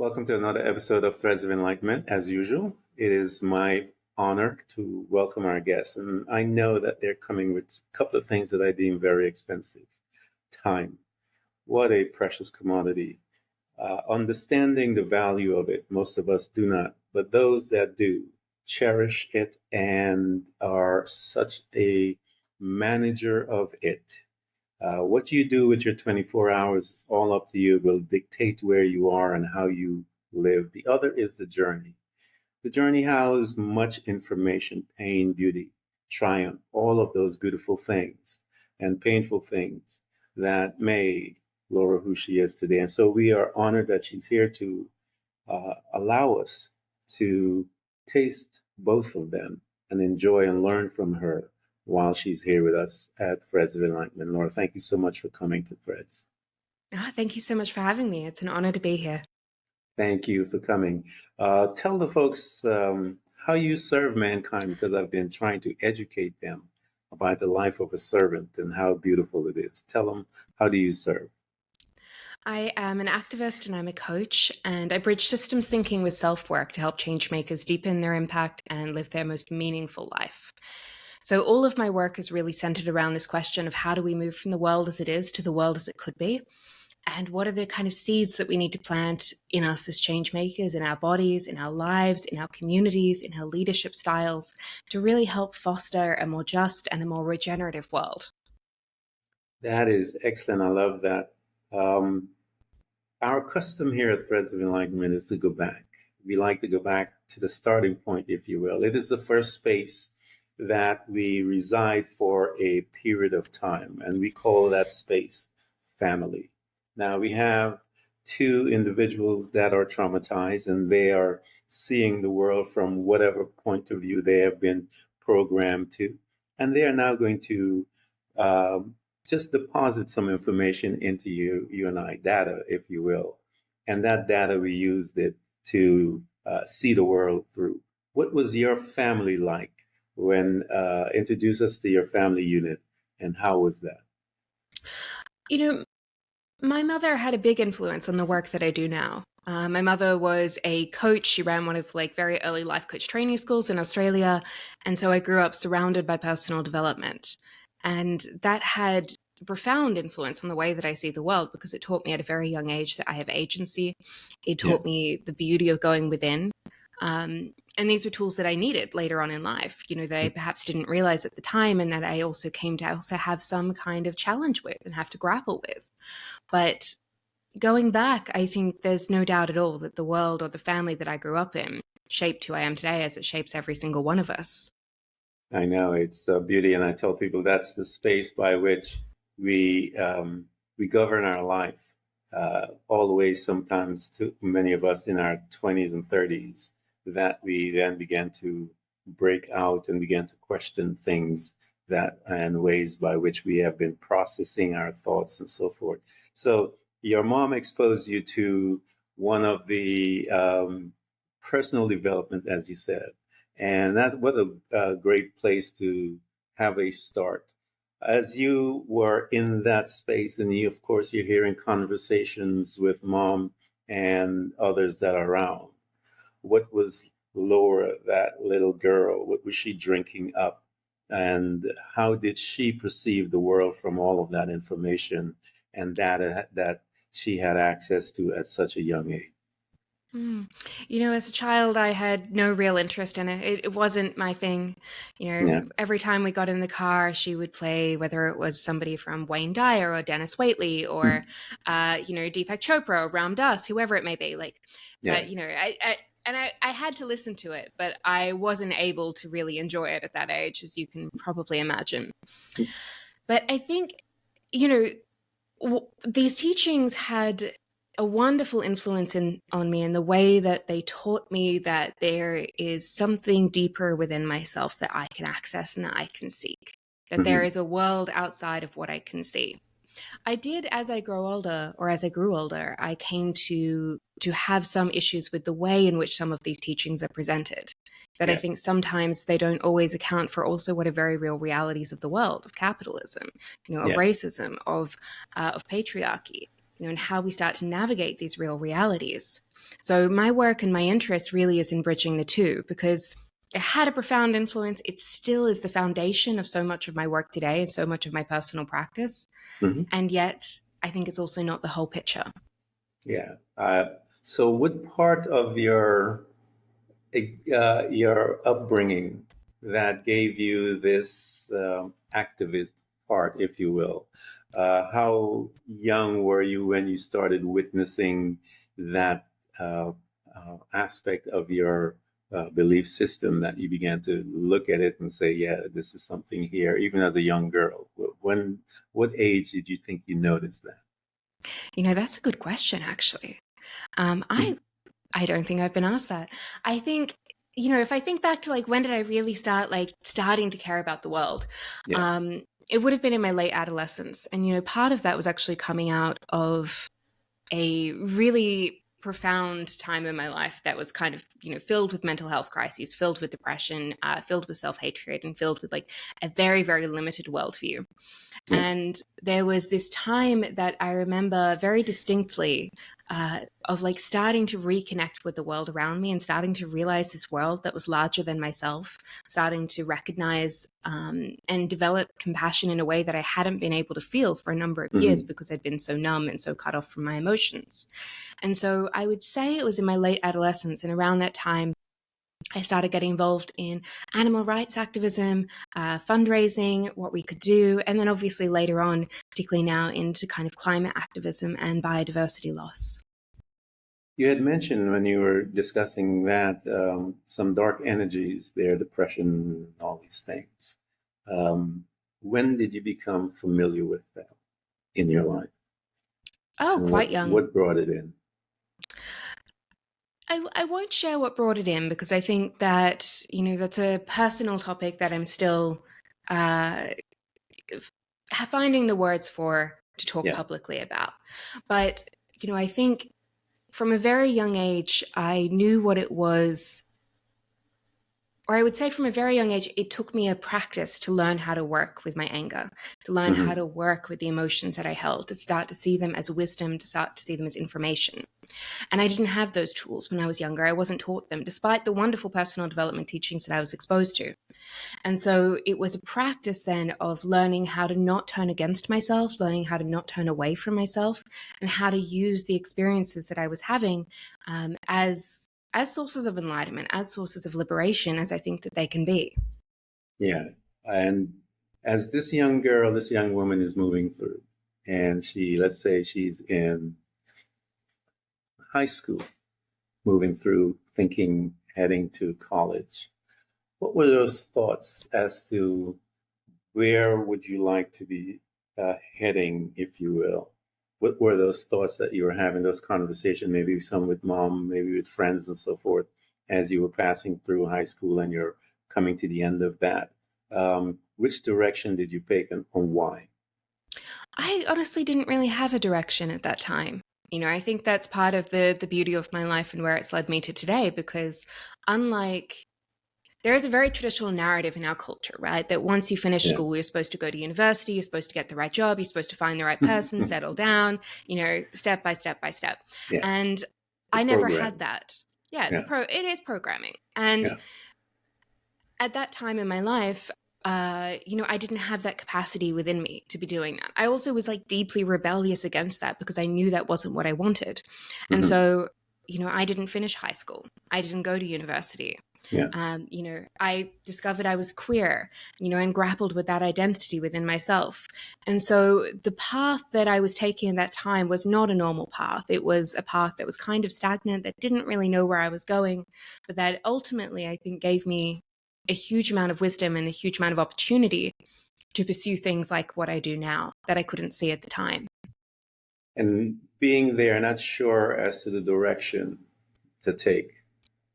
Welcome to another episode of Threads of Enlightenment. As usual, it is my honor to welcome our guests, and I know that they're coming with a couple of things that I deem very expensive. Time. What a precious commodity. Understanding the value of it, most of us do not, but those that do cherish it and are such a manager of it. What you do with your 24 hours is all up to you. It will dictate where you are and how you live. The other is the journey. The journey houses much information, pain, beauty, triumph, all of those beautiful things and painful things that made Laura who she is today. And so we are honored that she's here to allow us to taste both of them and enjoy and learn from her while she's here with us at Threads of Enlightenment. Laura, thank you so much for coming to Threads. Thank you so much for having me. It's an honor to be here. Thank you for coming. Tell the folks how you serve mankind, because I've been trying to educate them about the life of a servant and how beautiful it is. Tell them, how do you serve? I am an activist and I'm a coach, and I bridge systems thinking with self-work to help changemakers deepen their impact and live their most meaningful life. So all of my work is really centered around this question of how do we move from the world as it is to the world as it could be? And what are the kind of seeds that we need to plant in us as change makers, in our bodies, in our lives, in our communities, in our leadership styles, to really help foster a more just and a more regenerative world? That is excellent. I love that. Our custom here at Threads of Enlightenment is to go back. We like to go back to the starting point, if you will. It is the first space that we reside for a period of time, and we call that space family. Now, we have two individuals that are traumatized, and they are seeing the world from whatever point of view they have been programmed to. And they are now going to just deposit some information into you and I, data, if you will. And that data, we used it to see the world through. What was your family like when introduce us to your family unit, and how was that? You know, my mother had a big influence on the work that I do now. My mother was a coach. She ran one of very early life coach training schools in Australia. And so I grew up surrounded by personal development. And that had a profound influence on the way that I see the world, because it taught me at a very young age that I have agency. It taught me the beauty of going within. And these were tools that I needed later on in life, that I perhaps didn't realize at the time, and that I also came to also have some kind of challenge with and have to grapple with. But going back, I think there's no doubt at all that the world or the family that I grew up in shaped who I am today, as it shapes every single one of us. I know, it's beauty, and I tell people that's the space by which we govern our life, all the way sometimes to many of us in our 20s and 30s, that we then began to break out and began to question things that and ways by which we have been processing our thoughts and so forth. So your mom exposed you to one of the personal development, as you said, and that was a great place to have a start. As you were in that space, and you, of course, you're hearing conversations with mom and others that are around. What was Laura, that little girl, what was she drinking up? And how did she perceive the world from all of that information and data that she had access to at such a young age? As a child, I had no real interest in it. It wasn't my thing. Yeah. Every time we got in the car, she would play, whether it was somebody from Wayne Dyer or Dennis Waitley or, Deepak Chopra or Ram Dass, whoever it may be. Yeah. I had to listen to it, but I wasn't able to really enjoy it at that age, as you can probably imagine. But I think, these teachings had a wonderful influence on me in the way that they taught me that there is something deeper within myself that I can access and that I can seek, that there is a world outside of what I can see. I did, as I grew older, I came to have some issues with the way in which some of these teachings are presented. That I think sometimes they don't always account for also what are very real realities of the world, of capitalism, of racism, of patriarchy. and how we start to navigate these real realities. So my work and my interest really is in bridging the two, because it had a profound influence. It still is the foundation of so much of my work today and so much of my personal practice. Mhm. And yet, I think it's also not the whole picture. Yeah. So, what part of your upbringing that gave you this activist part, if you will? How young were you when you started witnessing that uh, aspect of your belief system, that you began to look at it and say, "Yeah, this is something here," even as a young girl? What age did you think you noticed that? That's a good question, actually. I don't think I've been asked that. I think, if I think back to like when did I really start like starting to care about the world, Yeah. um, it would have been in my late adolescence. And, part of that was actually coming out of a really profound time in my life that was kind of, filled with mental health crises, filled with depression, filled with self-hatred, and filled with like a very, very limited worldview. Yeah. And there was this time that I remember very distinctly, of like starting to reconnect with the world around me and starting to realize this world that was larger than myself, starting to recognize and develop compassion in a way that I hadn't been able to feel for a number of years Hmm. because I'd been so numb and so cut off from my emotions. And so I would say it was in my late adolescence, and around that time, I started getting involved in animal rights activism, fundraising, what we could do, and then obviously later on, particularly now, into kind of climate activism and biodiversity loss. You had mentioned when you were discussing that some dark energies there, depression, all these things. Um, when did you become familiar with them in your life, Oh, and quite young. what brought it in? I won't share what brought it in because I think that, that's a personal topic that I'm still uh, finding the words for to talk Yeah. publicly about. But, I think from a very young age, I knew what it was, or I would say from a very young age, it took me a practice to learn how to work with my anger, to learn how Hmm. to work with the emotions that I held, to start to see them as wisdom, to start to see them as information. And I didn't have those tools when I was younger. I wasn't taught them, despite the wonderful personal development teachings that I was exposed to. And so it was a practice then of learning how to not turn against myself, learning how to not turn away from myself, and how to use the experiences that I was having as sources of enlightenment, as sources of liberation, as I think that they can be. Yeah. And as this young girl, this young woman is moving through, and let's say she's in high school, moving through, thinking, heading to college. What were those thoughts as to where would you like to be heading, if you will? What were those thoughts that you were having, those conversations, maybe some with mom, maybe with friends and so forth, as you were passing through high school and you're coming to the end of that? Which direction did you take, and why? I honestly didn't really have a direction at that time. I think that's part of the beauty of my life and where it's led me to today, because unlike there is a very traditional narrative in our culture, right? That once you finish Yeah. school, you're supposed to go to university, you're supposed to get the right job, you're supposed to find the right person, settle down, step by step by step. Yeah. And The I never had program. that. Yeah, Yeah. it is programming. And Yeah. at that time in my life, I didn't have that capacity within me to be doing that. I also was like deeply rebellious against that because I knew that wasn't what I wanted. And Hmm. so, I didn't finish high school. I didn't go to university. Yeah. I discovered I was queer, and grappled with that identity within myself. And so the path that I was taking at that time was not a normal path. It was a path that was kind of stagnant, that didn't really know where I was going, but that ultimately I think gave me a huge amount of wisdom and a huge amount of opportunity to pursue things like what I do now that I couldn't see at the time. And being there, not sure as to the direction to take.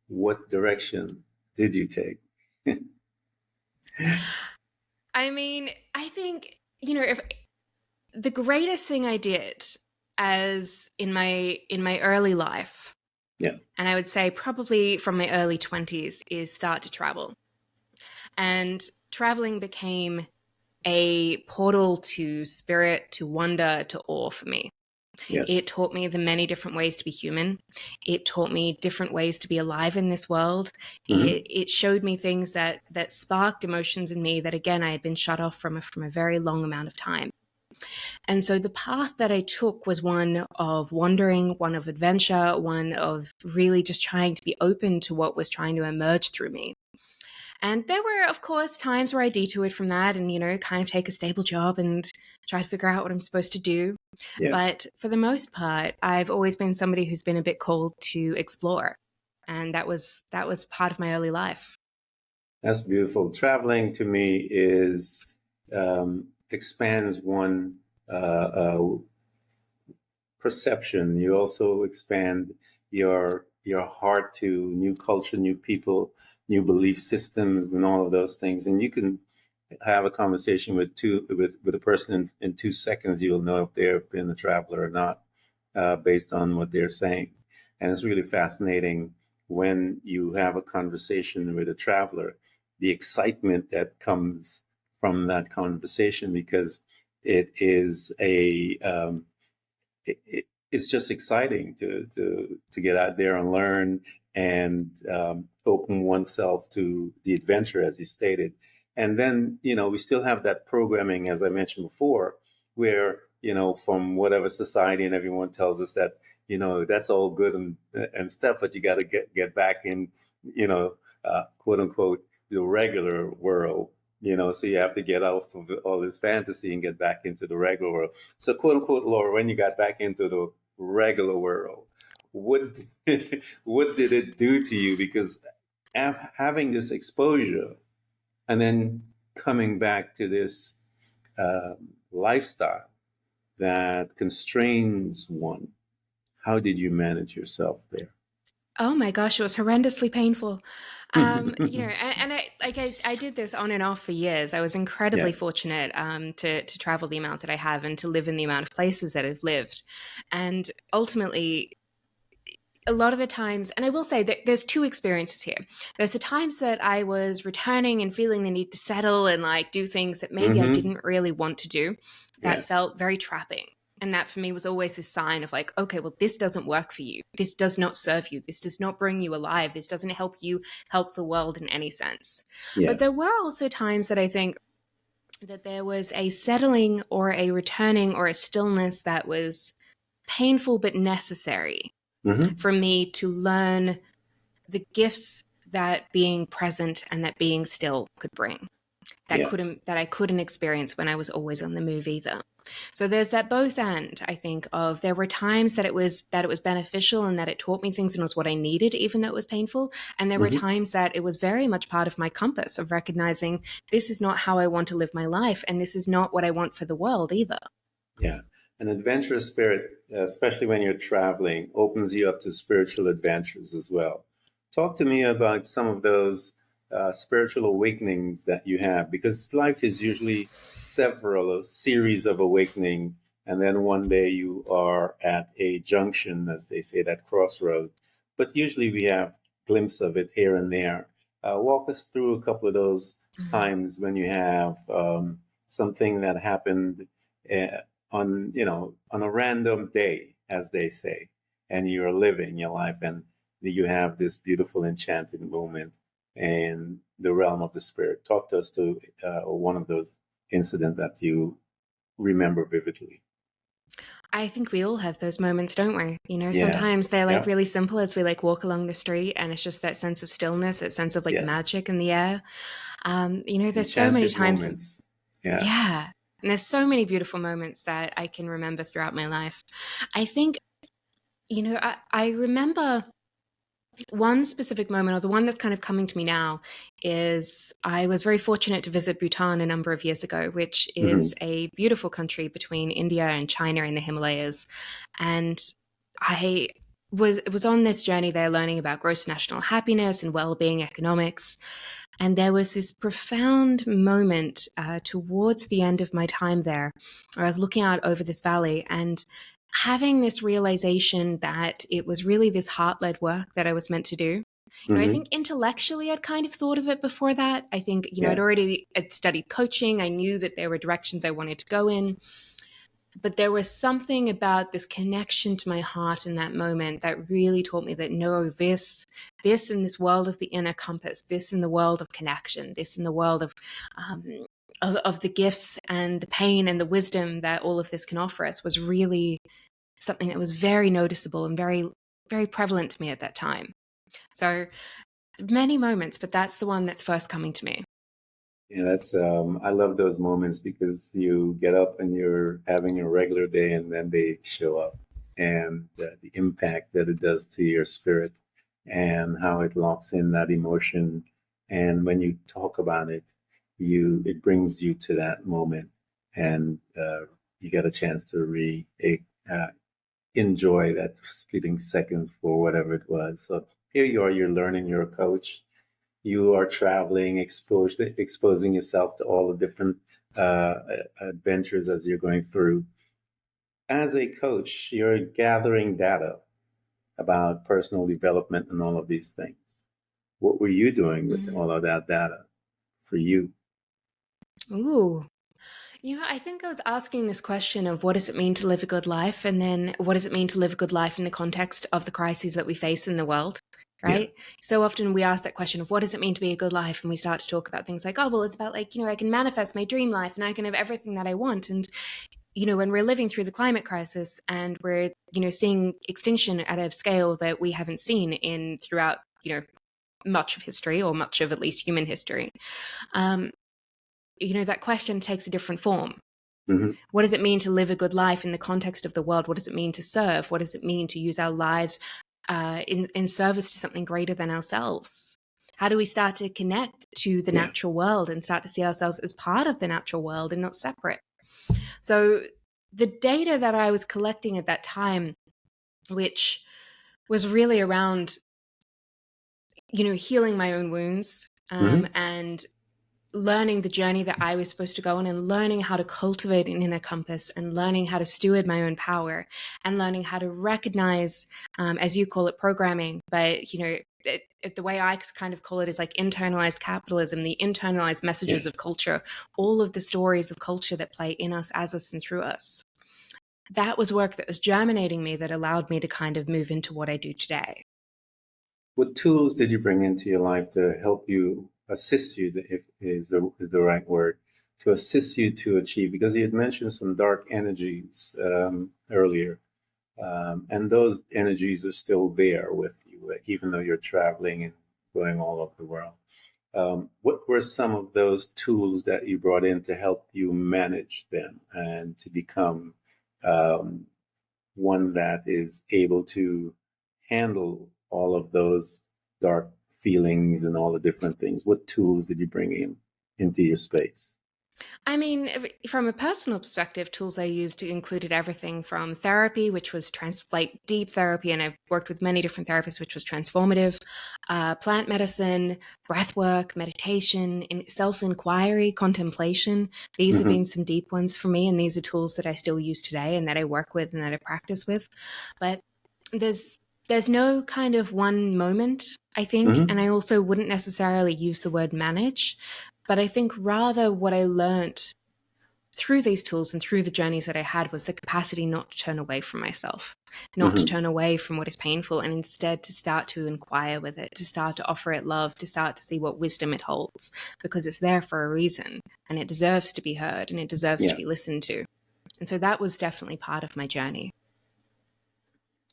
What direction did you take? I mean, I think, if the greatest thing I did as in my early life, Yeah. and I would say probably from my early 20s, is start to travel. And traveling became a portal to spirit, to wonder, to awe for me. It Yes. taught me the many different ways to be human. It taught me different ways to be alive in this world. Hmm. It showed me things that sparked emotions in me that, again, I had been shut off from a very long amount of time. And so the path that I took was one of wandering, one of adventure, one of really just trying to be open to what was trying to emerge through me. And there were, of course, times where I detoured from that and, kind of take a stable job and try to figure out what I'm supposed to do. Yeah. But for the most part, I've always been somebody who's been a bit called to explore. And that was part of my early life. That's beautiful. Traveling to me is expands one perception. You also expand your heart to new culture, new people, new belief systems, and all of those things. And you can have a conversation with a person in 2 seconds. You'll know if they've been a traveler or not, based on what they're saying. And it's really fascinating when you have a conversation with a traveler, the excitement that comes from that conversation, because it is it's just exciting to get out there and learn and open oneself to the adventure, as you stated. And then, we still have that programming, as I mentioned before, where, from whatever society and everyone tells us that, that's all good and stuff, but you got to get back in, quote unquote, the regular world. So you have to get out of all this fantasy and get back into the regular world. So, quote unquote, Laura, when you got back into the regular world, what what did it do to you? Because having this exposure and then coming back to this uh, lifestyle that constrains one, how did you manage yourself there? Oh my gosh, it was horrendously painful. And I did this on and off for years. I was Yeah. incredibly fortunate to travel the amount that I have and to live in the amount of places that I've lived. And ultimately, a lot of the times, and I will say that there's two experiences here. There's the times that I was returning and feeling the need to settle and like do things that maybe I Hmm. didn't really want to do, that Yeah. felt very trapping. And that for me was always this sign of like, okay, well, this doesn't work for you. This does not serve you. This does not bring you alive. This doesn't help you help the world in any sense. Yeah. But there were also times that I think that there was a settling or a returning or a stillness that was painful but necessary Hmm. for me to learn the gifts that being present and that being still could bring, Yeah. that I couldn't experience when I was always on the move either. So there's that both end, I think, of there were times that it was beneficial and that it taught me things and was what I needed, even though it was painful. And there were Hmm. times that it was very much part of my compass of recognizing this is not how I want to live my life, and this is not what I want for the world either. Yeah. An adventurous spirit, especially when you're traveling, opens you up to spiritual adventures as well. Talk to me about some of those spiritual awakenings that you have, because life is usually several a series of awakening, and then one day you are at a junction, as they say, that crossroad. But usually we have glimpse of it here and there. Walk us through a couple of those Mhm. times when you have something that happened uh, on a random day, as they say, and you're living your life, and you have this beautiful enchanting moment in the realm of the spirit. Talk to us to one of those incidents that you remember vividly. I think we all have those moments, don't we? Yeah. Sometimes they're like Yeah. really simple as we like walk along the street and it's just that sense of stillness, that sense of like Yes. magic in the air. There's so many Enchanted times, moments. Yeah. yeah. And there's so many beautiful moments that I can remember throughout my life. I think, I remember one specific moment, or the one that's kind of coming to me now, is I was very fortunate to visit Bhutan a number of years ago, which Hmm. is a beautiful country between India and China in the Himalayas. And I was on this journey there learning about gross national happiness and well-being economics. And there was this profound moment towards the end of my time there, where I was looking out over this valley and having this realization that it was really this heart-led work that I was meant to do. I Hmm. think intellectually I'd kind of thought of it before that. I think, Yeah. I'd studied coaching. I knew that there were directions I wanted to go in. But there was something about this connection to my heart in that moment that really taught me that no, this in this world of the inner compass, this in the world of connection, this in the world um, of the gifts and the pain and the wisdom that all of this can offer us was really something that was very noticeable and very, very prevalent to me at that time. So many moments, but that's the one that's first coming to me. Yeah, that's I love those moments because you get up and you're having a regular day and then they show up and the impact that it does to your spirit and how it locks in that emotion. And when you talk about it, it brings you to that moment and you get a chance to uh, enjoy that fleeting seconds for whatever it was. So here you are, you're learning, you're a coach, you are traveling, exposing yourself to all the different uh, adventures as you're going through. As a coach, you're gathering data about personal development and all of these things. What were you doing with Mm. all of that data for you? Ooh. I think I was asking this question of what does it mean to live a good life? And then what does it mean to live a good life in the context of the crises that we face in the world? Yeah. Right. So often we ask that question of what does it mean to be a good life? And we start to talk about things like, oh, well, it's about like, I can manifest my dream life and I can have everything that I want. And, when we're living through the climate crisis and we're, seeing extinction at a scale that we haven't seen in throughout, much of history or much of at least human history, um, that question takes a different form. Mm-hmm. What does it mean to live a good life in the context of the world? What does it mean to serve? What does it mean to use our lives in service to something greater than ourselves? How do we start to connect to the Yeah. natural world and start to see ourselves as part of the natural world and not separate? So the data that I was collecting at that time, which was really around, healing my own wounds, Mm-hmm. and learning the journey that I was supposed to go on and learning how to cultivate an inner compass and learning how to steward my own power and learning how to recognize, as you call it, programming. But, the way I kind of call it is like internalized capitalism, the internalized Yeah. messages of culture, all of the stories of culture that play in us, as us, and through us. That was work that was germinating me that allowed me to kind of move into what I do today. What tools did you bring into your life to help you, assist you, if is the right word, to assist you to achieve? Because you had mentioned some dark energies earlier, and those energies are still there with you, even though you're traveling and going all over the world. What were some of those tools that you brought in to help you manage them and to become um, one that is able to handle all of those dark feelings and all the different things? What tools did you bring in into your space? I mean, from a personal perspective, tools I used included everything from therapy, which was like deep therapy, and I've worked with many different therapists, which was transformative, plant medicine, breath work, meditation, self-inquiry, contemplation. These have Mm-hmm. been some deep ones for me, and these are tools that I still use today and that I work with and that I practice with. But there's no kind of one moment, I think, and Mm-hmm. I also wouldn't necessarily use the word manage, but I think rather what I learned through these tools and through the journeys that I had was the capacity not to turn away from myself, not to Mm-hmm. turn away from what is painful, and instead to start to inquire with it, to start to offer it love, to start to see what wisdom it holds, because it's there for a reason and it deserves to be heard and it deserves to Yeah. be listened to. And so that was definitely part of my journey.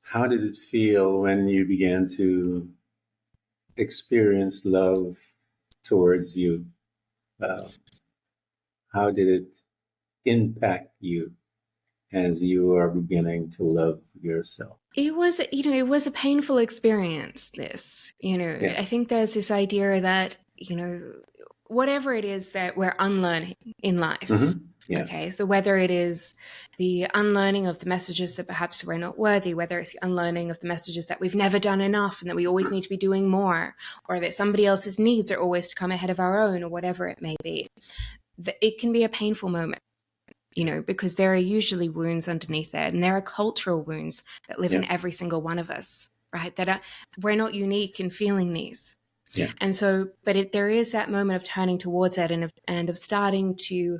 How did it feel when you began to experience love towards you? Uh, how did it impact you as you are beginning to love yourself? It was a painful experience, this. Yeah. I think there's this idea that, whatever it is that we're unlearning in life. Mm-hmm. Yeah. Okay, so whether it is the unlearning of the messages that perhaps we're not worthy, whether it's the unlearning of the messages that we've never done enough and that we always need to be doing more, or that somebody else's needs are always to come ahead of our own, or whatever it may be, it can be a painful moment, because there are usually wounds underneath there, and there are cultural wounds that live Yeah. in every single one of us, right? We're not unique in feeling these. Yeah. And so, but there is that moment of turning towards it and of starting to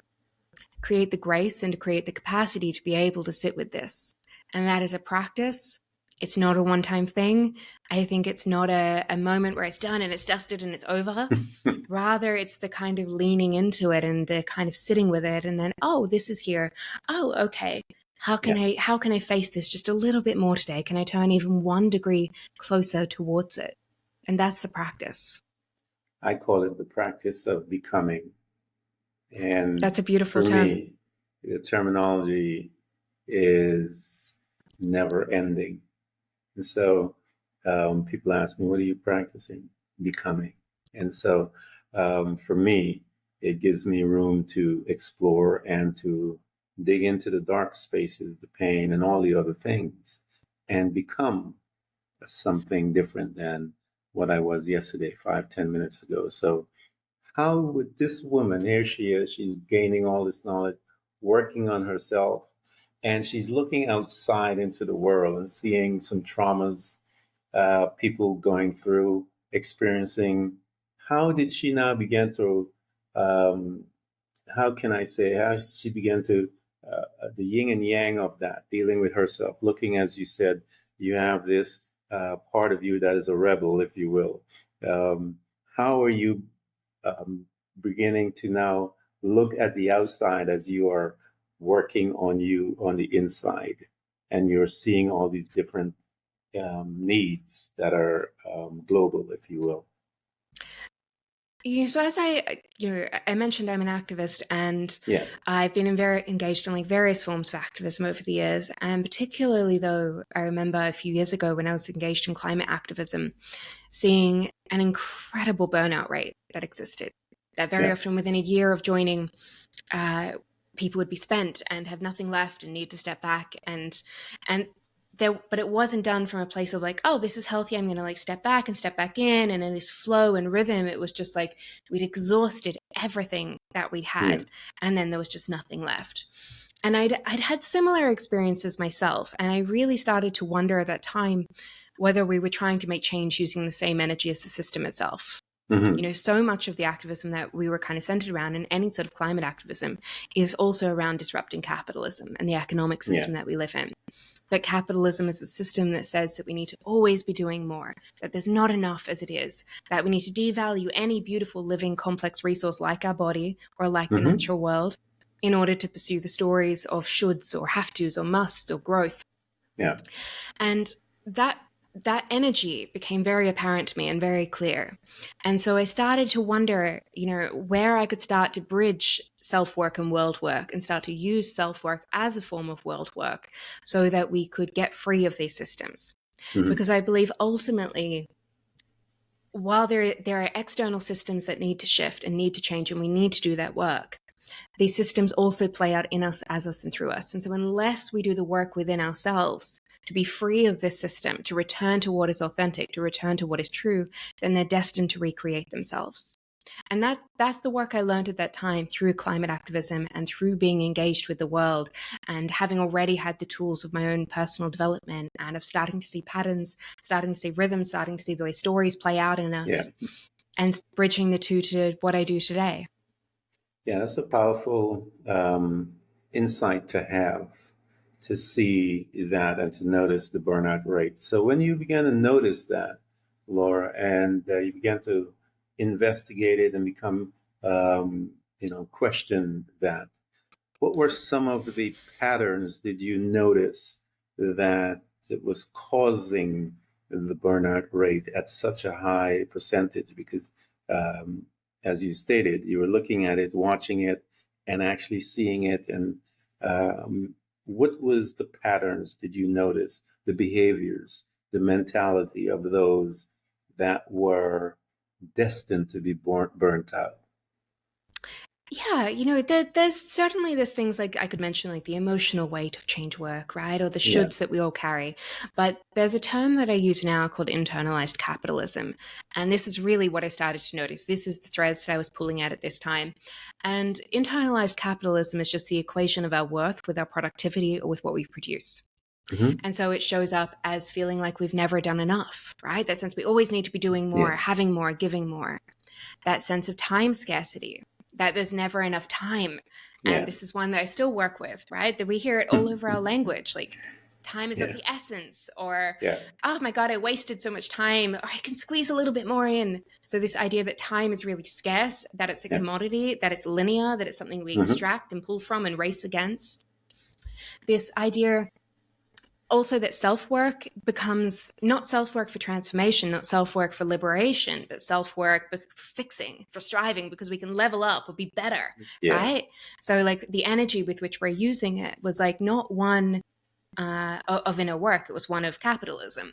create the grace and to create the capacity to be able to sit with this. And that is a practice. It's not a one-time thing. I think it's not a moment where it's done and it's dusted and it's over. Rather, it's the kind of leaning into it and the kind of sitting with it, and then, oh, this is here. Oh, okay. How can I face this just a little bit more today? Can I turn even 1 degree closer towards it? And that's the practice. I call it the practice of becoming. And That's a beautiful for term. me, the terminology is never ending. And so people ask me, what are you practicing? Becoming. And so for me, it gives me room to explore and to dig into the dark spaces, the pain, and all the other things, and become something different than what I was yesterday, 5, 10 minutes ago. So how would this woman, here she is, she's gaining all this knowledge, working on herself, and she's looking outside into the world and seeing some traumas, people going through, experiencing. How did she now begin to, um, how can I say, how she began to, the yin and yang of that, dealing with herself, looking, as you said, you have this part of you that is a rebel, if you will. How are you beginning to now look at the outside as you are working on you on the inside, and you're seeing all these different needs that are global, if you will? So as I mentioned, I'm an activist, and Yeah, I've been engaged in like various forms of activism over the years. And particularly, though, I remember a few years ago when I was engaged in climate activism, seeing an incredible burnout rate that existed. That very yeah, often within a year of joining, uh, people would be spent and have nothing left and need to step back, and there, but it wasn't done from a place of like, oh, this is healthy, I'm going to like step back and step back in this flow and rhythm. It was just like we'd exhausted everything that we'd yeah. had, and then there was just nothing left. And I'd had similar experiences myself, and I really started to wonder at that time whether we were trying to make change using the same energy as the system itself. Hmm. So much of the activism that we were kind of centered around, and any sort of climate activism, is also around disrupting capitalism and the economic Yeah. system that we live in. That capitalism is a system that says that we need to always be doing more, that there's not enough as it is, that we need to devalue any beautiful, living, complex resource like our body or like the Hmm. natural world in order to pursue the stories of shoulds or have tos or musts or growth. Yeah. And that energy became very apparent to me and very clear. And so I started to wonder, where I could start to bridge self-work and world work and start to use self-work as a form of world work so that we could get free of these systems. Hmm. Because I believe ultimately, while there are external systems that need to shift and need to change, and we need to do that work, these systems also play out in us, as us, and through us. And so unless we do the work within ourselves to be free of this system, to return to what is authentic, to return to what is true, then they're destined to recreate themselves. And that's the work I learned at that time through climate activism and through being engaged with the world, and having already had the tools of my own personal development and of starting to see patterns, starting to see rhythms, starting to see the way stories play out in Yeah. us, and bridging the two to what I do today. Yeah, that's a powerful insight to have, to see that and to notice the burnout rate. So when you began to notice that, Laura, and you began to investigate it and become, question that, what were some of the patterns did you notice that it was causing the burnout rate at such a high percentage? Because, um, as you stated, you were looking at it, watching it, and actually seeing it. And what was the patterns did you notice, the behaviors, the mentality of those that were destined to be burnt out? Yeah, there's certainly there's things like I could mention, like the emotional weight of change work, right? Or the Yeah. shoulds that we all carry. But there's a term that I use now called internalized capitalism. And this is really what I started to notice. This is the threads that I was pulling at this time. And internalized capitalism is just the equation of our worth with our productivity or with what we produce. Hmm. And so it shows up as feeling like we've never done enough, right? That sense we always need to be doing more, Yeah. having more, giving more. That sense of time scarcity. that there's never enough time. And Yeah. this is one that I still work with, right? That we hear it all over our language, like time is of Yeah. the essence, or Yeah. oh my God, I wasted so much time, or I can squeeze a little bit more in. So this idea that time is really scarce, that it's a Yeah. commodity, that it's linear, that it's something we Hmm. extract and pull from and race against. This idea also that self-work becomes not self-work for transformation, not self-work for liberation, but self-work for fixing, for striving, because we can level up or be better, Yeah. right? So like the energy with which we're using it was like not one of inner work, it was one of capitalism.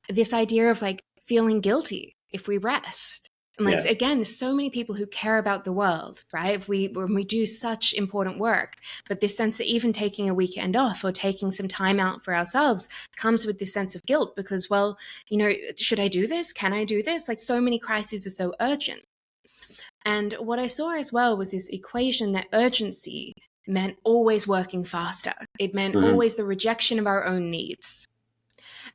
This idea of like feeling guilty if we rest. And like Yeah. again, there's so many people who care about the world, right? If when we do such important work, but this sense that even taking a weekend off or taking some time out for ourselves comes with this sense of guilt because, well, you know, should I do this? Can I do this? Like so many crises are so urgent. And what I saw as well was this equation that urgency meant always working faster. It meant Hmm. always the rejection of our own needs.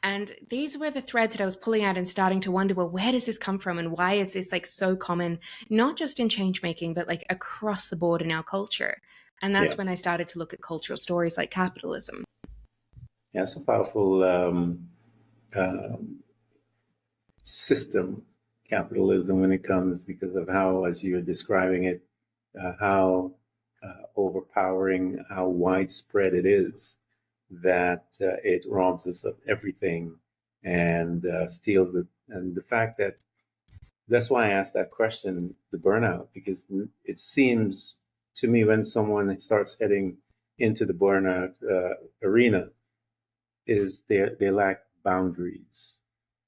And these were the threads that I was pulling out and starting to wonder, well, where does this come from? And why is this like so common, not just in change making, but like across the board in our culture? And Yeah. that's when I started to look at cultural stories like capitalism. Yeah. It's a powerful um, system, capitalism, when it comes because of how, as you're describing it, how overpowering, how widespread it is, that it robs us of everything and steals it. And the fact that that's why I asked that question, the burnout, because it seems to me when someone starts heading into the burnout arena, is they lack boundaries,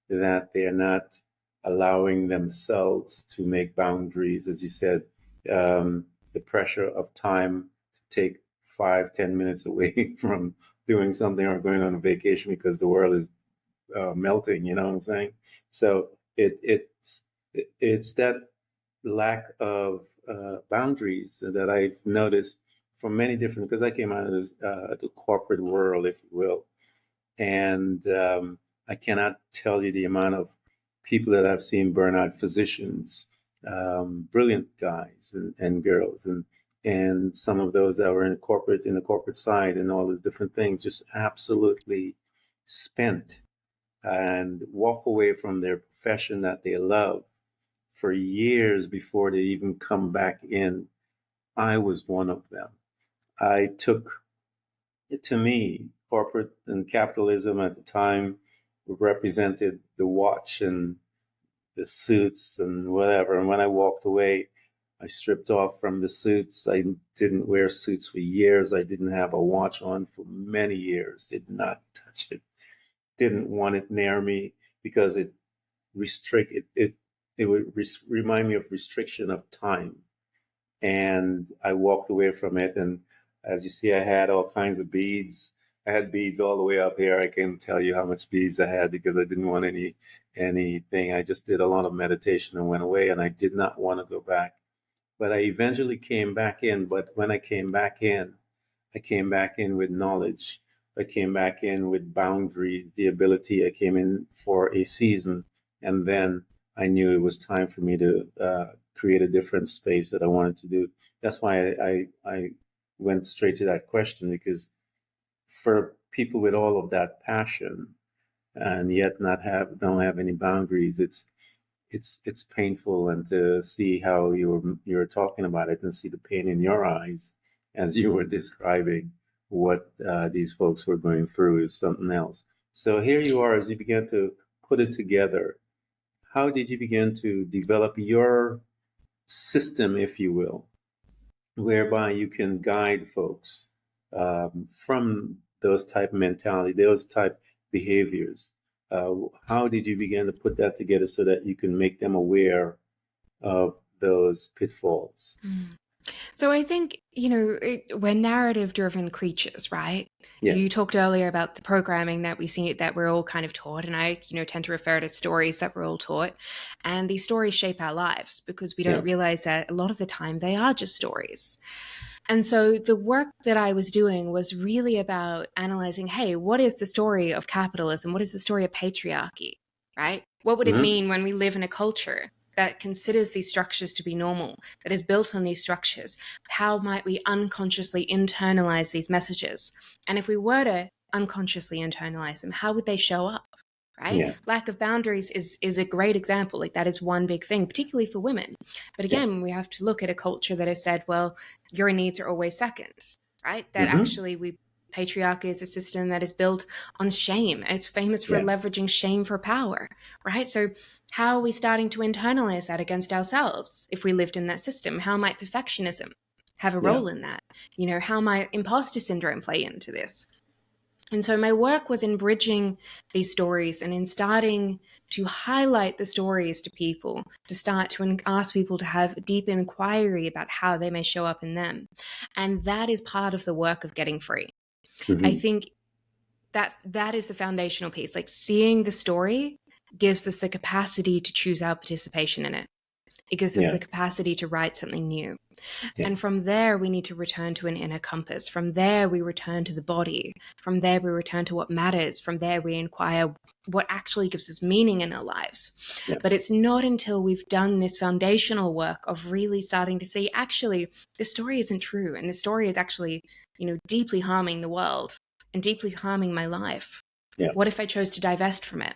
that they're not allowing themselves to make boundaries, as you said, the pressure of time to take 5, 10 minutes away from doing something or going on a vacation because the world is melting. You know what I'm saying? So it's that lack of boundaries that I've noticed from many different, because I came out of the corporate world, if you will, and I cannot tell you the amount of people that I've seen burn out, physicians, brilliant guys and girls, and some of those that were in the corporate side and all these different things, just absolutely spent and walk away from their profession that they love for years before they even come back in. I was one of them. I took, to me, corporate and capitalism at the time represented the watch and the suits and whatever. And when I walked away, I stripped off from the suits. I didn't wear suits for years. I didn't have a watch on for many years. Did not touch it. Didn't want it near me because it it would remind me of restriction of time. And I walked away from it. And as you see, I had all kinds of beads. I had beads all the way up here. I can't tell you how much beads I had because I didn't want anything. I just did a lot of meditation and went away, and I did not want to go back. But I eventually came back in. But when I came back in, I came back in with knowledge. I came back in with boundaries, the ability. I came in for a season, and then I knew it was time for me to create a different space that I wanted to do. That's why I went straight to that question, because for people with all of that passion and yet not have don't have any boundaries, it's painful. And to see how you're talking about it and see the pain in your eyes as you were describing what these folks were going through is something else. So here you are, as you began to put it together. How did you begin to develop your system, if you will, whereby you can guide folks from those type of mentality, those type behaviors? Uh, how did you begin to put that together so that you can make them aware of those pitfalls? Mm. So I think, you know, we're narrative driven creatures, right? Yeah. You talked earlier about the programming that we see that we're all kind of taught. And I, you know, tend to refer to stories that we're all taught. And these stories shape our lives because we Yeah. don't realize that a lot of the time they are just stories. And so the work that I was doing was really about analyzing, hey, what is the story of capitalism? What is the story of patriarchy, right? What would it Hmm. mean when we live in a culture that considers these structures to be normal, that is built on these structures, how might we unconsciously internalize these messages? And if we were to unconsciously internalize them, how would they show up? Right? Yeah. Lack of boundaries is a great example. Like, that is one big thing, particularly for women. But Yeah. again, we have to look at a culture that has said, well, your needs are always second, right? That Hmm. actually patriarchy is a system that is built on shame. And it's famous for Yeah. leveraging shame for power, right? So how are we starting to internalize that against ourselves if we lived in that system? How might perfectionism have a Yeah. role in that? How might imposter syndrome play into this? And so my work was in bridging these stories and in starting to highlight the stories to people, to start to ask people to have deep inquiry about how they may show up in them. And that is part of the work of getting free. I Hmm. think that is the foundational piece. Like, seeing the story gives us the capacity to choose our participation in it. It gives us Yeah. the capacity to write something new. Yeah. And from there, we need to return to an inner compass. From there, we return to the body. From there, we return to what matters. From there, we inquire what actually gives us meaning in our lives. Yeah. But it's not until we've done this foundational work of really starting to see, actually, this story isn't true. And this story is actually, deeply harming the world and deeply harming my life. Yeah. What if I chose to divest from it?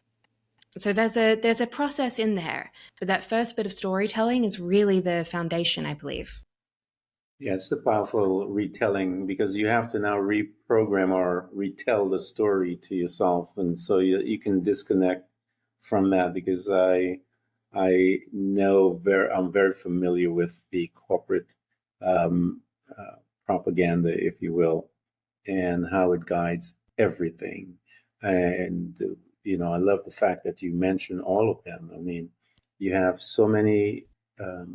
So there's a process in there, but that first bit of storytelling is really the foundation, I believe. Yeah, it's the powerful retelling because you have to now reprogram or retell the story to yourself, and so you can disconnect from that because I'm very familiar with the corporate um, propaganda, if you will, and how it guides everything. And I love the fact that you mention all of them. I mean, you have so many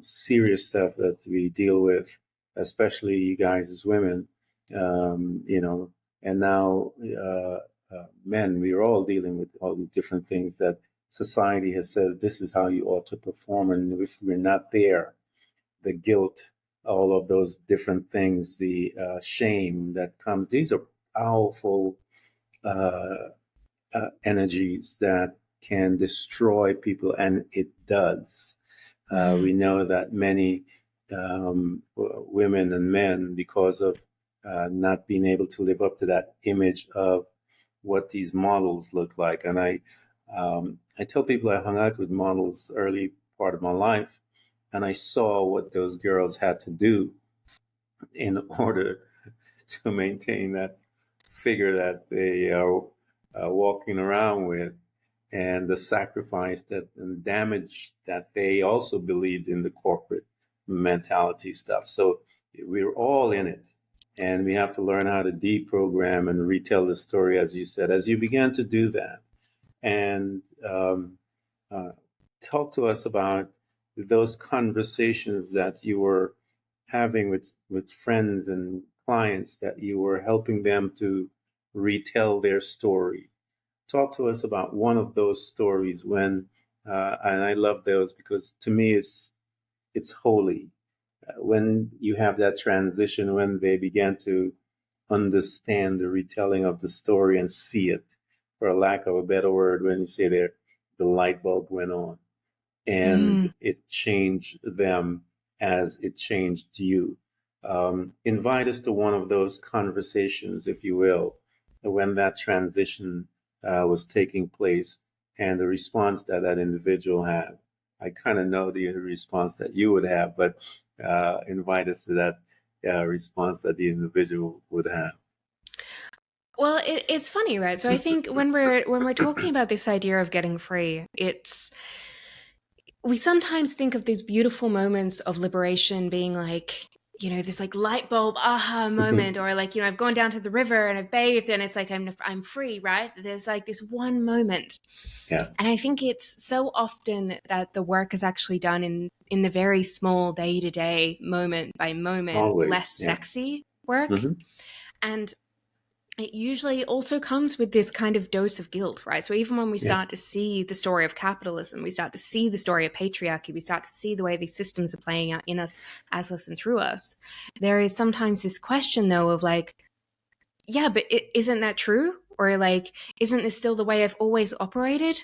serious stuff that we deal with, especially you guys as women, and now men, we are all dealing with all these different things that society has said this is how you ought to perform. And if we're not there, the guilt, all of those different things, the shame that comes, these are powerful uh, energies that can destroy people, and it does. We Mm. know that many women and men, because of not being able to live up to that image of what these models look like, and I tell people I hung out with models early part of my life, and I saw what those girls had to do in order to maintain that figure that they are walking around with, and the sacrifice that and damage that they also believed in the corporate mentality stuff. So we're all in it, and we have to learn how to deprogram and retell the story, as you said. As you began to do that, and uh, talk to us about those conversations that you were having with friends and clients that you were helping them to retell their story. Talk to us about one of those stories when, and I love those because to me it's holy. When you have that transition, when they began to understand the retelling of the story and see it, for a lack of a better word, when you say there, the light bulb went on and Mm. it changed them as it changed you. Invite us to one of those conversations, if you will, when that transition was taking place and the response that that individual had. I kind of know the response that you would have, but invite us to that response that the individual would have. Well, it's funny, right? So I think when we're talking about this idea of getting free, we sometimes think of these beautiful moments of liberation being like, this like light bulb aha moment, or like, I've gone down to the river and I've bathed and it's like I'm free, right? There's like this one moment. Yeah, And I think it's so often that the work is actually done in the very small day-to-day, moment by moment, less always. Yeah. sexy work. Hmm. And it usually also comes with this kind of dose of guilt, right? So even when we Yeah. start to see the story of capitalism, we start to see the story of patriarchy, we start to see the way these systems are playing out in us, as us, and through us, there is sometimes this question, though, of like, yeah, but isn't that true? Or like, isn't this still the way I've always operated?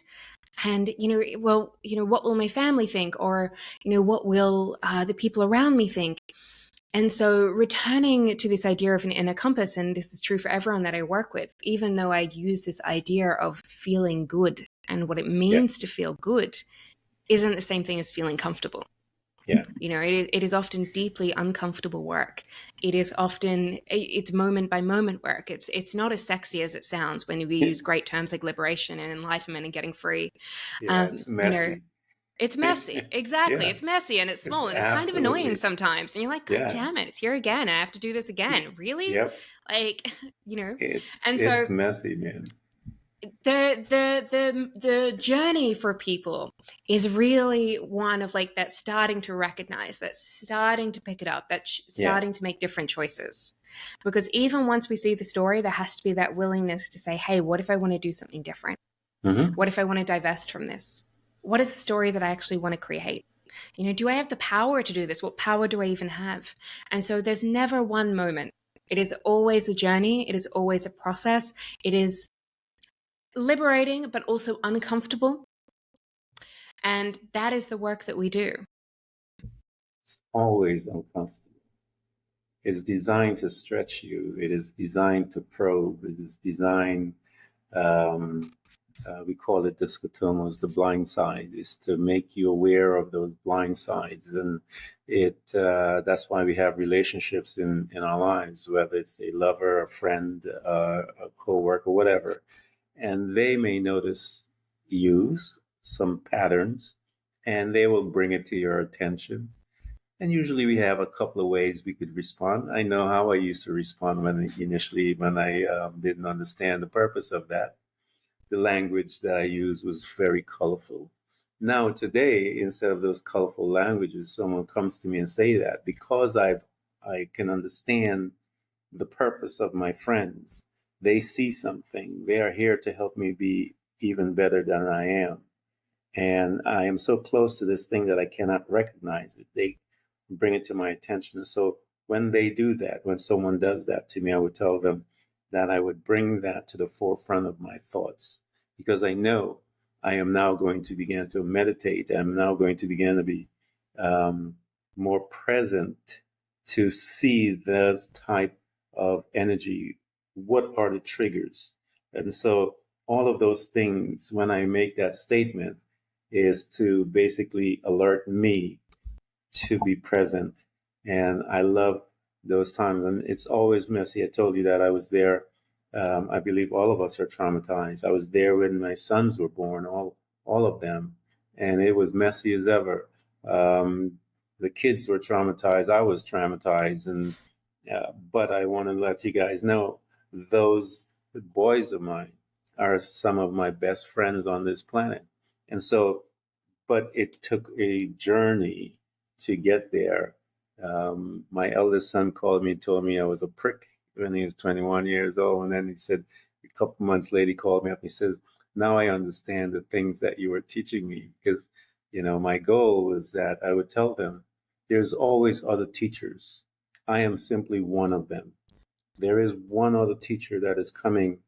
And, well, what will my family think? Or, what will the people around me think? And so returning to this idea of an inner compass, and this is true for everyone that I work with, even though I use this idea of feeling good and what it Yeah. means to feel good, isn't the same thing as feeling comfortable. Yeah. It is often deeply uncomfortable work. It's moment by moment work. It's not as sexy as it sounds when we use great terms like liberation and enlightenment and getting free. Yeah. Um, It's you know, messy. it's messy. Exactly. Yeah. It's messy and it's It's small and it's kind of annoying absolutely. sometimes. And you're like, God Yeah. damn it, it's here again. I have to do this again. Really? Yep. Like, you know. It's And so it's messy, man. the journey for people is really one of like that starting to recognize, that starting to pick it up, that Yeah. starting to make different choices. Because even once we see the story, there has to be that willingness to say, hey, what if I want to do something different? Hmm. What if I want to divest from this? What is the story that I actually want to create? Do I have the power to do this? What power do I even have? And so there's never one moment. It is always a journey. It is always a process. It is liberating, but also uncomfortable. And that is the work that we do. It's always uncomfortable. It's designed to stretch you. It is designed to probe. It is designed. Um, we call it discotomos, the blind side, is to make you aware of those blind sides, and that's why we have relationships in our lives, whether it's a lover, a friend, a coworker, whatever, and they may notice use some patterns, and they will bring it to your attention. And usually we have a couple of ways we could respond. I know how I used to respond when I didn't understand the purpose of that. The language that I used was very colorful. Now today, instead of those colorful languages, someone comes to me and say that because I can understand the purpose of my friends. They see something. They are here to help me be even better than I am. And I am so close to this thing that I cannot recognize it. They bring it to my attention. So when they do that, when someone does that to me, I would tell them that I would bring that to the forefront of my thoughts because I know I am now going to begin to meditate. I'm now going to begin to be um, more present to see this type of energy. What are the triggers? And so all of those things, when I make that statement, is to basically alert me to be present. And I love those times. And it's always messy. I told you that I was there. I believe all of us are traumatized. I was there when my sons were born, all of them. And it was messy as ever. The kids were traumatized. I was traumatized. But I want to let you guys know those boys of mine are some of my best friends on this planet. And so but it took a journey to get there. My eldest son called me and told me I was a prick when he was 21 years old. And then he said, a couple months later, he called me up and he says, now I understand the things that you were teaching me. Because, my goal was that I would tell them there's always other teachers. I am simply one of them. There is one other teacher that is coming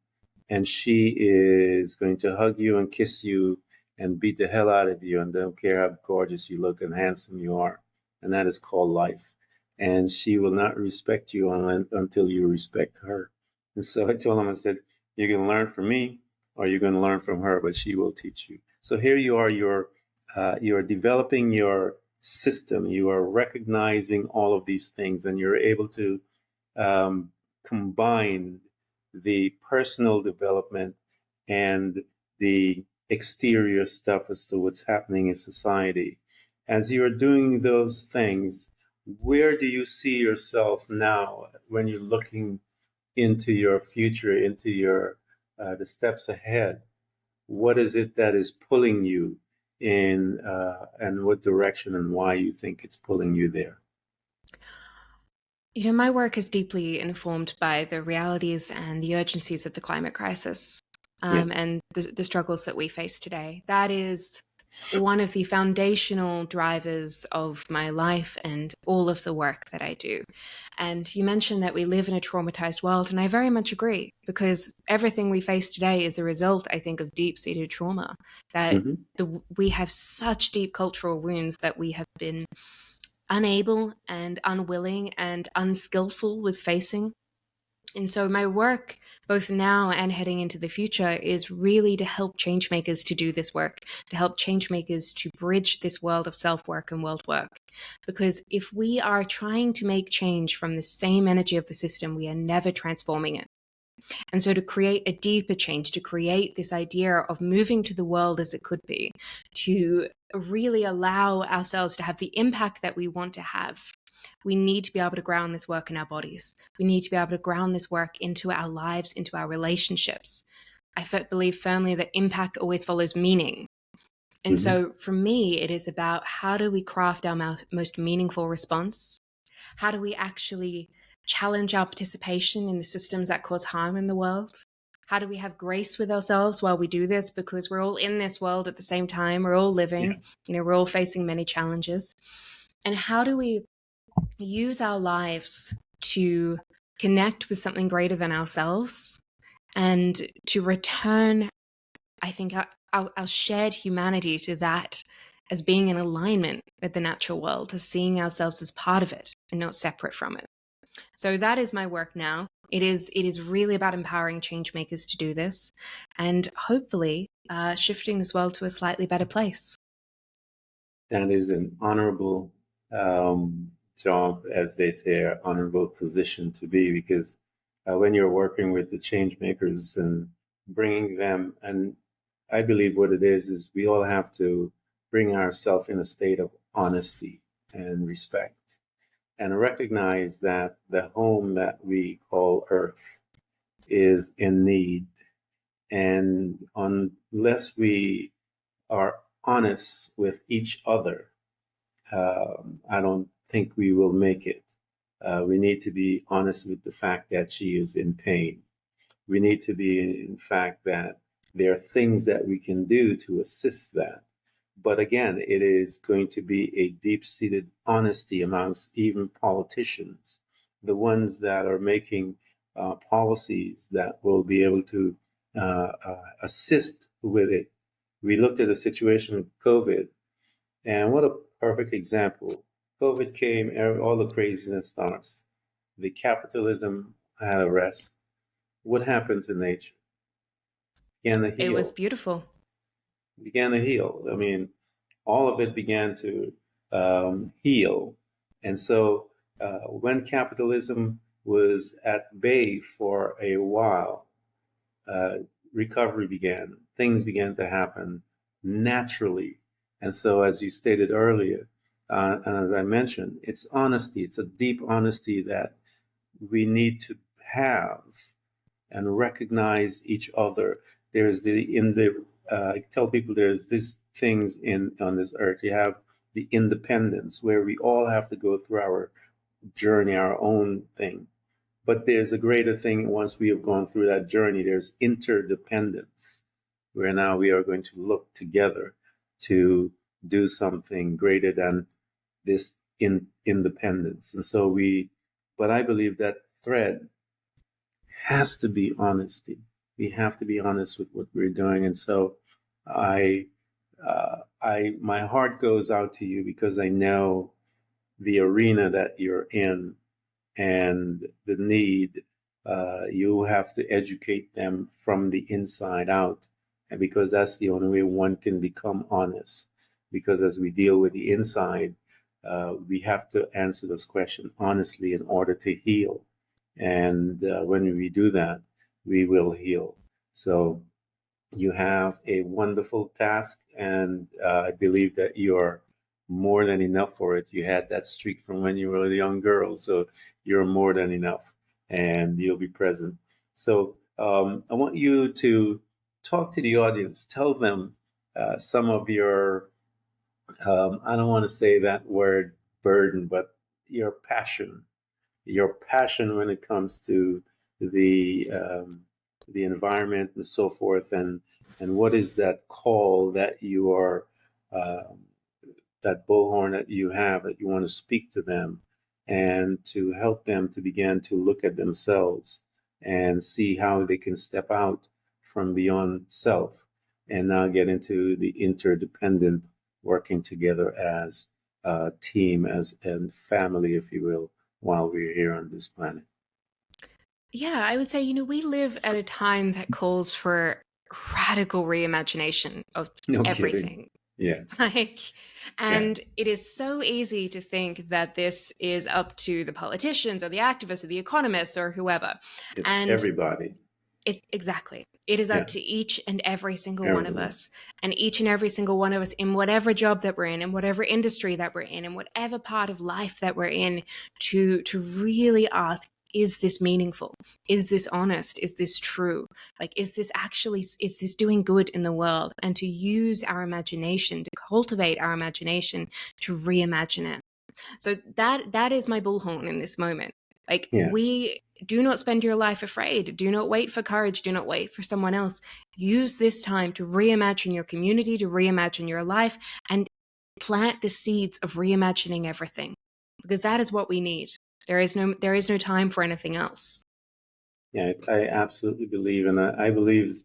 and she is going to hug you and kiss you and beat the hell out of you and don't care how gorgeous you look and handsome you are. And that is called life. And she will not respect you until you respect her. And so I told him, I said, you're going to learn from me or you're going to learn from her, but she will teach you. So here you are, you're developing your system. You are recognizing all of these things and you're able to um, combine the personal development and the exterior stuff as to what's happening in society. As you're doing those things, where do you see yourself now when you're looking into your future, into your the steps ahead? What is it that is pulling you in, and what direction and why you think it's pulling you there? My work is deeply informed by the realities and the urgencies of the climate crisis, Yeah. and the struggles that we face today. That is one of the foundational drivers of my life and all of the work that I do. And you mentioned that we live in a traumatized world, and I very much agree, because everything we face today is a result, I think, of deep-seated trauma. That Hmm. we have such deep cultural wounds that we have been unable and unwilling and unskillful with facing. And so my work, both now and heading into the future, is really to help changemakers to do this work, to help changemakers to bridge this world of self-work and world work. Because if we are trying to make change from the same energy of the system, we are never transforming it. And so to create a deeper change, to create this idea of moving to the world as it could be, to really allow ourselves to have the impact that we want to have, we need to be able to ground this work in our bodies. We need to be able to ground this work into our lives, into our relationships. I believe firmly that impact always follows meaning. And Hmm. so for me, it is about how do we craft our most meaningful response? How do we actually challenge our participation in the systems that cause harm in the world? How do we have grace with ourselves while we do this? Because we're all in this world at the same time. We're all Yeah. living, we're all facing many challenges. And how do we use our lives to connect with something greater than ourselves and to return, I think, our shared humanity to that as being in alignment with the natural world, as seeing ourselves as part of it and not separate from it. So that is my work now. It is really about empowering change makers to do this and hopefully shifting this world to a slightly better place. That is an honorable job, as they say, an honorable position to be, because when you're working with the change makers and bringing them, and I believe what it is we all have to bring ourselves in a state of honesty and respect and recognize that the home that we call Earth is in need. And unless we are honest with each other, I don't think we will make it. We need to be honest with the fact that she is in pain. We need to be, in fact, that there are things that we can do to assist that. But again, it is going to be a deep seated honesty amongst even politicians, the ones that are making policies that will be able to assist with it. We looked at the situation with COVID, and what a perfect example. COVID came, all the craziness starts. The capitalism had a rest. What happened to nature? Began to It was heal. beautiful. Began to heal. I mean, all of it began to heal. And so when capitalism was at bay for a while, uh, recovery began. Things began to happen naturally. And so, as you stated earlier, and as I mentioned, it's honesty. It's a deep honesty that we need to have and recognize each other. There's I tell people there's these things in on this earth. You have the independence where we all have to go through our journey, our own thing. But there's a greater thing once we have gone through that journey. There's interdependence, where now we are going to look together to do something greater than this independence. And so but I believe that thread has to be honesty. We have to be honest with what we're doing. And so I, my heart goes out to you because I know the arena that you're in and the need. You have to educate them from the inside out, and because that's the only way one can become honest. Because as we deal with the inside, we have to answer those questions honestly in order to heal. And when we do that, we will heal. So you have a wonderful task, and I believe that you're more than enough for it. You had that streak from when you were a young girl, so you're more than enough, and you'll be present. So I want you to talk to the audience. Tell them some of your, I don't want to say that word burden, but your passion when it comes to the environment and so forth, and what is that call that you are uh, that bullhorn that you have, that you want to speak to them and to help them to begin to look at themselves and see how they can step out from beyond self and now get into the interdependent working together as a team, as and family, if you will, while we're here on this planet. Yeah, I would say, we live at a time that calls for radical reimagination of No kidding. everything. Yeah. Like, Yeah. and it is so easy to think that this is up to the politicians or the activists or the economists or whoever. It's And everybody. it's exactly, it is Yeah. up to each and every single one of Everyone. us. And each and every single one of us, in whatever job that we're in whatever industry that we're in whatever part of life that we're in, to really ask, is this meaningful? Is this honest? Is this true? Like, is this doing good in the world? And to use our imagination, to cultivate our imagination, to reimagine it. So that is my bullhorn in this moment. Like, Yeah. we do not spend your life afraid. Do not wait for courage. Do not wait for someone else. Use this time to reimagine your community, to reimagine your life, and plant the seeds of reimagining everything, because that is what we need. There is no time for anything else. Yeah, I absolutely believe, and I believe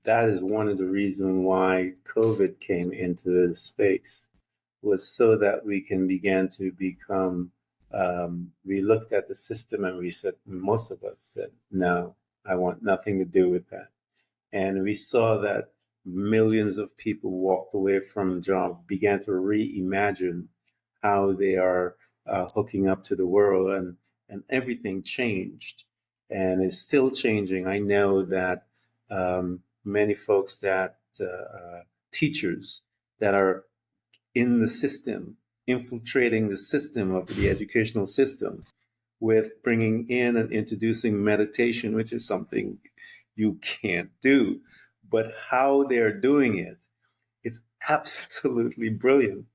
that is one of the reasons why COVID came into the space, was so that we can begin to become. We looked at the system and we said, most of us said, no, I want nothing to do with that. And we saw that millions of people walked away from the job, began to reimagine how they are hooking up to the world, and everything changed. And it's still changing. I know that many folks that teachers that are in the system, infiltrating the system of the educational system, with bringing in and introducing meditation, which is something you can't do. But how they're doing it, it's absolutely brilliant.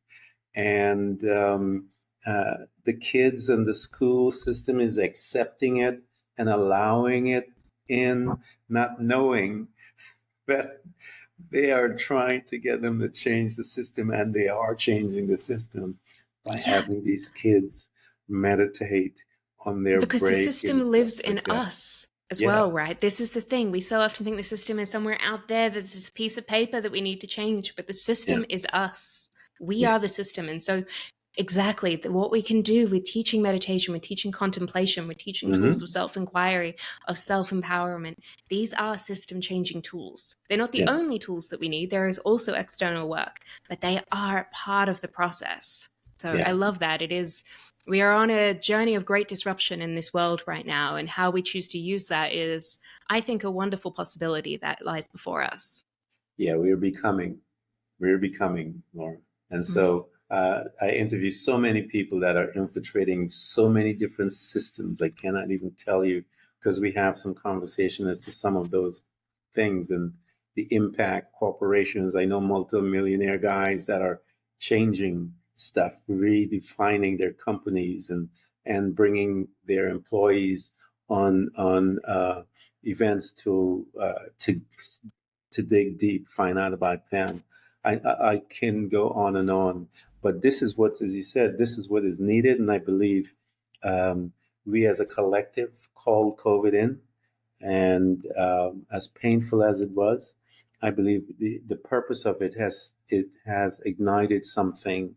And the kids and the school system is accepting it and allowing it in, not knowing that they are trying to get them to change the system, and they are changing the system by Yeah, having these kids meditate on their because the break system and stuff lives in like that. us as Yeah, well, right? This is the thing. We so often think the system is somewhere out there, that this piece of paper that we need to change, but the yeah, system is us. We yeah. are the system. And so, exactly, what we can do with teaching meditation, with teaching contemplation, with teaching tools of Hmm. self inquiry, of self empowerment, these are system changing tools. They're not the Yes, only tools that we need. There is also external work, but they are part of the process. So I yeah. love that. We are on a journey of great disruption in this world right now, and how we choose to use that is, I think, a wonderful possibility that lies before us. Yeah, we're becoming, Lauren. And Mm. so I interview so many people that are infiltrating so many different systems. I cannot even tell you, because we have some conversation as to some of those things and the impact corporations. I know multimillionaire guys that are changing stuff, redefining their companies, and bringing their employees on events to dig deep, find out about them. I can go on, but this is what, as you said, this is what is needed, and I believe um, we as a collective called COVID in, and as painful as it was, I believe the purpose of it has ignited something,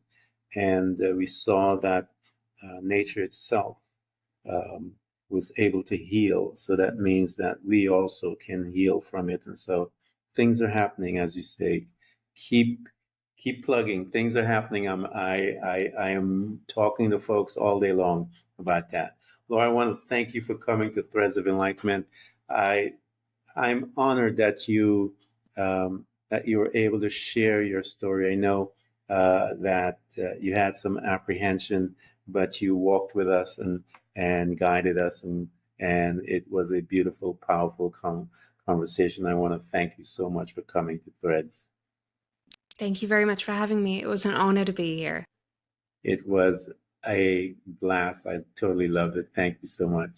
and we saw that nature itself um, was able to heal. So that means that we also can heal from it, and so things are happening, as you say. Keep keep plugging. Things are happening. I am talking to folks all day long about that. Laura, I want to thank you for coming to Threads of Enlightenment. I I'm honored that you were able to share your story. I know that you had some apprehension, but you walked with us and guided us, and it was a beautiful, powerful conversation. I want to thank you so much for coming to Threads. Thank you very much for having me. It was an honor to be here. It was a blast. I totally loved it. Thank you so much.